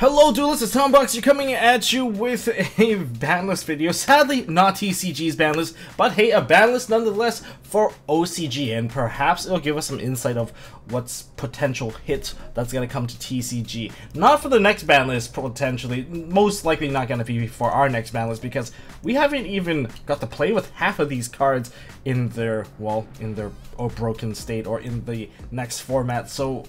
Hello Duelist, it's Tombox. You're coming at you with a Banlist video. Sadly, not TCG's Banlist, but hey, a Banlist nonetheless for OCG, and perhaps it'll give us some insight of what's potential hit that's gonna come to TCG. Not for the next Banlist, potentially. Most likely not gonna be for our next Banlist, because we haven't even got to play with half of these cards in their, well, in their broken state or in the next format. So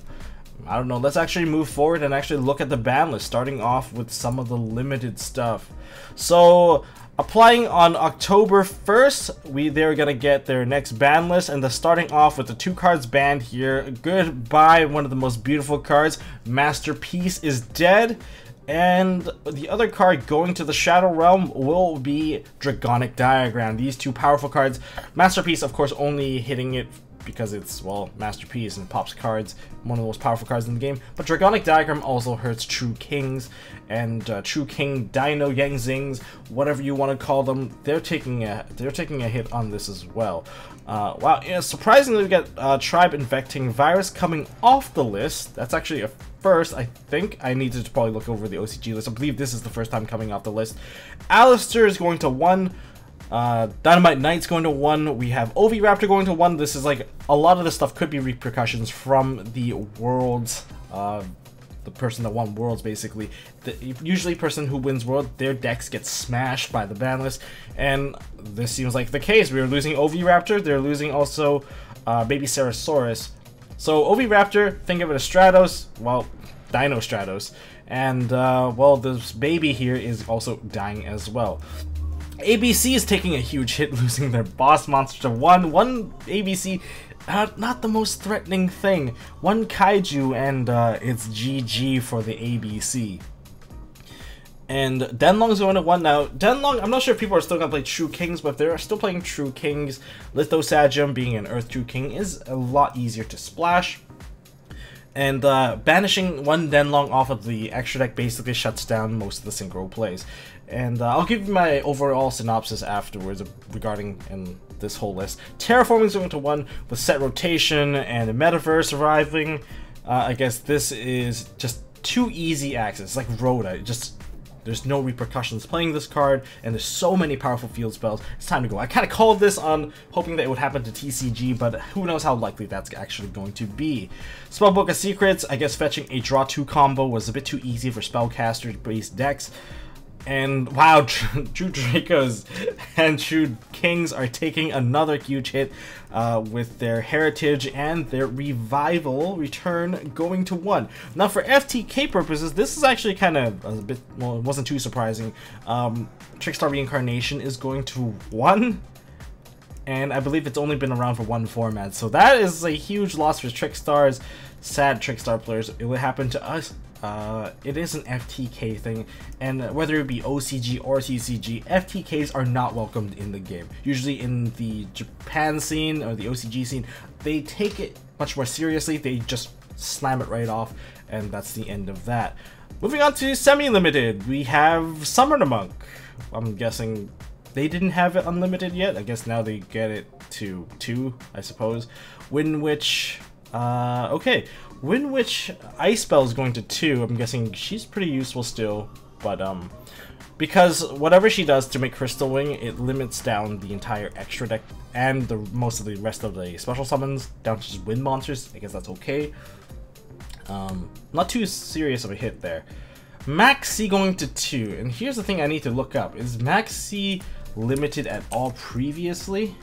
I don't know, let's actually move forward and actually look at the ban list, starting off with some of the limited stuff. So, applying on October 1st, they're gonna get their next ban list, and they're starting off with the 2 cards banned here. Goodbye, one of the most beautiful cards, Masterpiece is dead. And the other card going to the Shadow Realm will be Dragonic Diagram. These 2 powerful cards, Masterpiece of course only hitting it because it's, well, Masterpiece and pops cards, one of the most powerful cards in the game. But Dragonic Diagram also hurts True Kings, and True King, Dino, Yang Zings, whatever you want to call them, they're taking a hit on this as well. Wow, yeah, surprisingly we got Tribe Infecting Virus coming off the list. That's actually a first, I think. I needed to probably look over the OCG list. I believe this is the first time coming off the list. Alistair is going to 1. Dynamite Knight's going to 1. We have Ovi Raptor going to 1. This is like, a lot of this stuff could be repercussions from the Worlds, the person that won Worlds basically. Usually person who wins World, their decks get smashed by the ban list, and this seems like the case. We're losing Ovi Raptor, they're losing also Baby Sarasaurus. So Ovi Raptor, think of it as Stratos, well, Dino Stratos, and well, this baby here is also dying as well. ABC is taking a huge hit, losing their boss monster to 1. One ABC, not the most threatening thing. 1 Kaiju, and it's GG for the ABC. And Denlong's going to 1 now. Denlong, I'm not sure if people are still going to play True Kings, but if they're still playing True Kings, Lithosagium, being an Earth True King, is a lot easier to splash. And banishing 1 Denlong off of the extra deck basically shuts down most of the synchro plays. And I'll give you my overall synopsis afterwards regarding this whole list. Terraforming is going to 1 with set rotation and the metaverse arriving. I guess this is just too easy access. It's like Rhoda. There's no repercussions playing this card, and there's so many powerful field spells. It's time to go. I kind of called this on hoping that it would happen to TCG, but who knows how likely that's actually going to be. Spellbook of Secrets, I guess fetching a draw 2 combo was a bit too easy for spellcaster-based decks. And wow, True Dracos and True Kings are taking another huge hit with their Heritage and their Revival Return going to 1. Now for FTK purposes, this is actually kind of a bit, well, it wasn't too surprising. Trickstar Reincarnation is going to 1. And I believe it's only been around for 1 format. So that is a huge loss for Trickstars. Sad Trickstar players. It will happen to us. It is an FTK thing, and whether it be OCG or TCG, FTKs are not welcomed in the game. Usually in the Japan scene or the OCG scene, they take it much more seriously. They just slam it right off, and that's the end of that. Moving on to semi-limited, we have Summon the Monk. I'm guessing they didn't have it unlimited yet. I guess now they get it to 2, I suppose. Winwitch, okay. Winwitch Ice Spell is going to 2. I'm guessing she's pretty useful still, but because whatever she does to make Crystal Wing, it limits down the entire extra deck and most of the rest of the special summons down to just wind monsters. I guess that's okay. Not too serious of a hit there. Maxi going to 2, and here's the thing I need to look up. Is Maxi limited at all previously?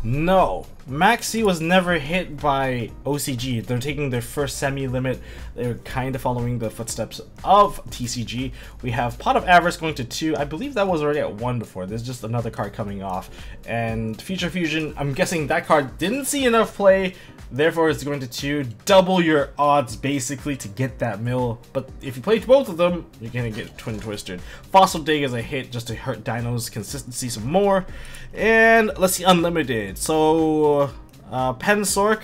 No, Maxi was never hit by OCG. They're taking their first semi-limit. They're kind of following the footsteps of TCG. We have Pot of Avarice going to 2. I believe that was already at 1 before. There's just another card coming off. And Future Fusion, I'm guessing that card didn't see enough play, therefore it's going to 2. Double your odds basically to get that mill. But if you play both of them, you're gonna get Twin Twisted. Fossil Dig is a hit just to hurt Dino's consistency some more. And let's see, unlimited. So Pensork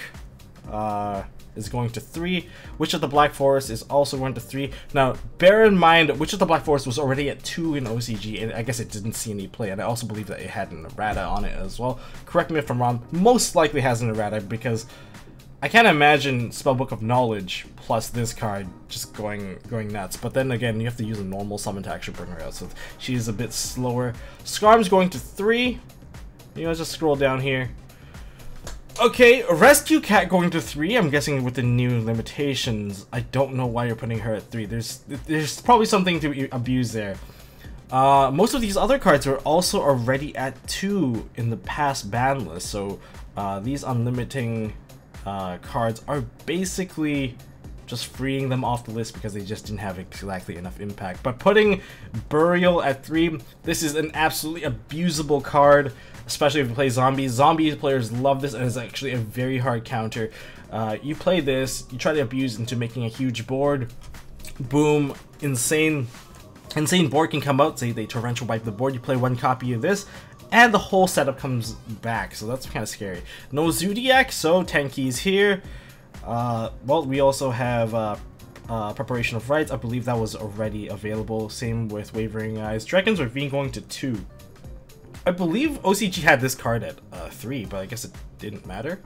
is going to 3. Witch of the Black Forest is also going to 3. Now, bear in mind, Witch of the Black Forest was already at 2 in OCG, and I guess it didn't see any play, and I also believe that it had an errata on it as well. Correct me if I'm wrong, most likely has an errata, because I can't imagine Spellbook of Knowledge plus this card just going nuts. But then again, you have to use a normal summon to actually bring her out, so she's a bit slower. Skarm's going to 3. You know, just scroll down here. Okay, Rescue Cat going to 3. I'm guessing with the new limitations. I don't know why you're putting her at 3. There's probably something to abuse there. Most of these other cards are also already at 2 in the past ban list, so these unlimiting cards are basically just freeing them off the list because they just didn't have exactly enough impact. But putting Burial at 3, this is an absolutely abusable card, especially if you play zombies. Zombie players love this, and it's actually a very hard counter. You play this, you try to abuse into making a huge board, boom, insane board can come out. Say they torrential wipe the board, you play 1 copy of this, and the whole setup comes back, so that's kind of scary. No Zodiac, so 10 keys here. Well, we also have Preparation of Rites. I believe that was already available. Same with Wavering Eyes. Dragon's Ravine going to 2. I believe OCG had this card at 3, but I guess it didn't matter.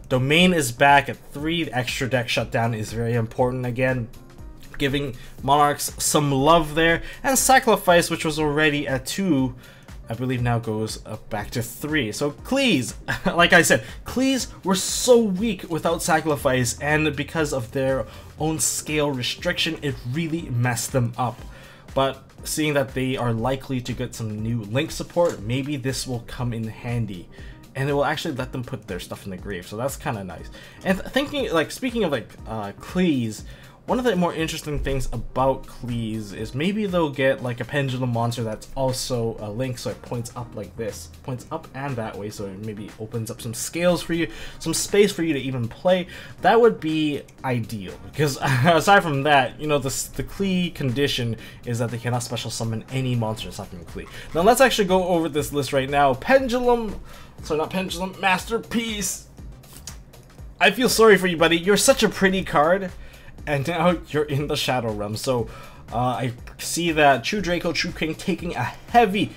Domain is back at 3. The extra deck shutdown is very important again, giving Monarchs some love there. And Sacrifice, which was already at 2, I believe now goes back to 3. So Cleese, like I said, Cleese were so weak without Sacrifice, and because of their own scale restriction, it really messed them up. But seeing that they are likely to get some new Link support, maybe this will come in handy, and it will actually let them put their stuff in the grave. So that's kind of nice. And thinking, like, speaking of like Cleese, one of the more interesting things about Cleese is maybe they'll get like a pendulum monster that's also a Link, so it points up like this, points up and that way, so it maybe opens up some scales for you, some space for you to even play. That would be ideal, because aside from that, you know, the Clee condition is that they cannot special summon any monster aside from Clee. Now let's actually go over this list right now. Masterpiece. I feel sorry for you, buddy. You're such a pretty card, and now you're in the Shadow Realm. So I see that True Draco, True King taking a heavy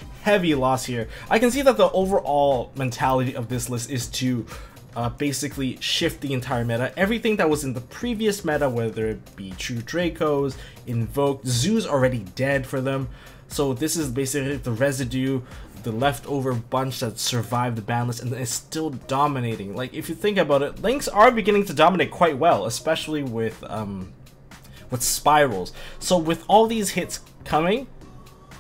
loss here. I can see that the overall mentality of this list is to basically shift the entire meta. Everything that was in the previous meta, whether it be True Dracos, Invoke, Zoo's already dead for them. So this is basically the residue, the leftover bunch that survived the ban list and is still dominating. Like, if you think about it, Links are beginning to dominate quite well, especially with Spirals. So with all these hits coming,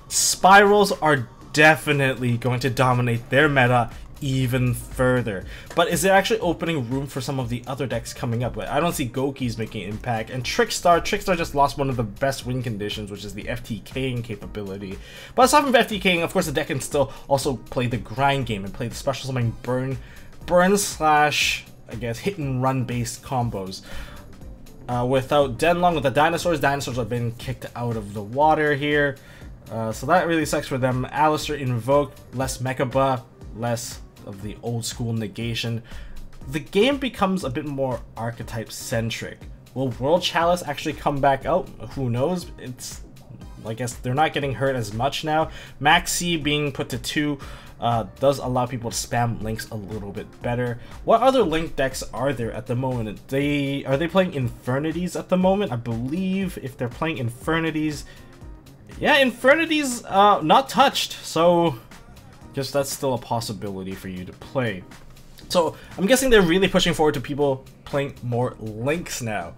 Spirals are definitely going to dominate their meta even further. But is it actually opening room for some of the other decks coming up? I don't see Goki's making impact, and Trickstar just lost one of the best win conditions, which is the FTKing capability. But aside from FTKing, of course, the deck can still also play the grind game and play the special summoning burn slash, I guess, hit and run based combos. Without Denlong, with the dinosaurs have been kicked out of the water here, so that really sucks for them. Alistair, Invoke, less Mechaba, less of the old school negation. The game becomes a bit more archetype centric. Will World Chalice actually come back out? Who knows? It's, I guess they're not getting hurt as much now. Maxi being put to 2 does allow people to spam Links a little bit better. What other Link decks are there at the moment? Are they playing Infernities at the moment? I believe if they're playing Infernities, yeah, Infernities not touched, so guess that's still a possibility for you to play. So I'm guessing they're really pushing forward to people playing more Links now.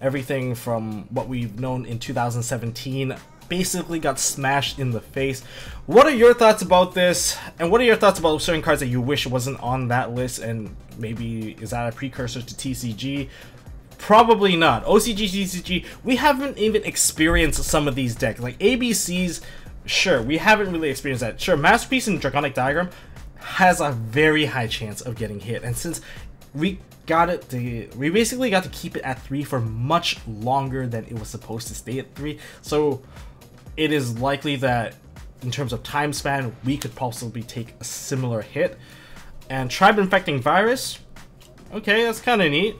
Everything from what we've known in 2017 basically got smashed in the face. What are your thoughts about this? And what are your thoughts about certain cards that you wish wasn't on that list, and maybe is that a precursor to TCG? Probably not. OCG, TCG, we haven't even experienced some of these decks. Like ABCs, sure, we haven't really experienced that. Sure, Masterpiece and Draconic Diagram has a very high chance of getting hit, and since we basically got to keep it at 3 for much longer than it was supposed to stay at 3, so it is likely that in terms of time span, we could possibly take a similar hit. And Tribe Infecting Virus, okay, that's kind of neat.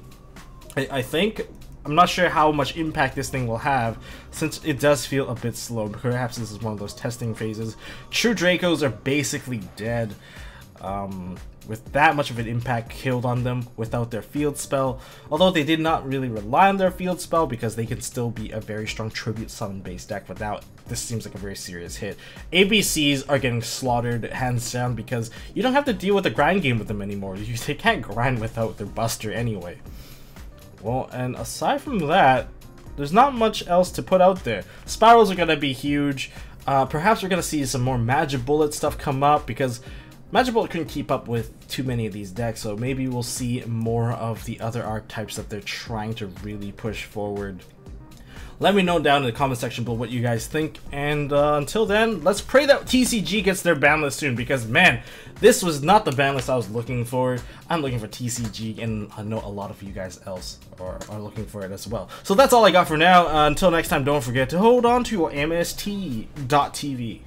I think. I'm not sure how much impact this thing will have, since it does feel a bit slow. Perhaps this is one of those testing phases. True Dracos are basically dead. with that much of an impact killed on them without their field spell, although they did not really rely on their field spell because they can still be a very strong tribute summon based deck. But now this seems like a very serious hit. ABCs are getting slaughtered hands down because you don't have to deal with the grind game with them anymore. They can't grind without their buster anyway. Well, and aside from that, there's not much else to put out there. Spirals are going to be huge. Perhaps we're going to see some more Magic Bullet stuff come up because Magic Bullet couldn't keep up with too many of these decks, so maybe we'll see more of the other archetypes that they're trying to really push forward. Let me know down in the comment section below what you guys think, and until then, let's pray that TCG gets their ban list soon, because man, this was not the ban list I was looking for. I'm looking for TCG, and I know a lot of you guys else are looking for it as well. So that's all I got for now. Until next time, don't forget to hold on to your MST.TV.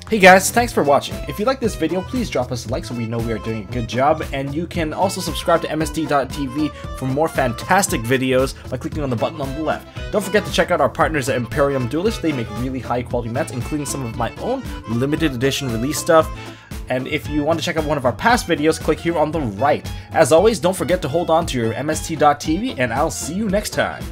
Hey guys, thanks for watching. If you like this video, please drop us a like so we know we are doing a good job, and you can also subscribe to MST.TV for more fantastic videos by clicking on the button on the left. Don't forget to check out our partners at Imperium Duelist. They make really high quality mats, including some of my own limited edition release stuff. And if you want to check out one of our past videos, click here on the right. As always, don't forget to hold on to your MST.TV, and I'll see you next time.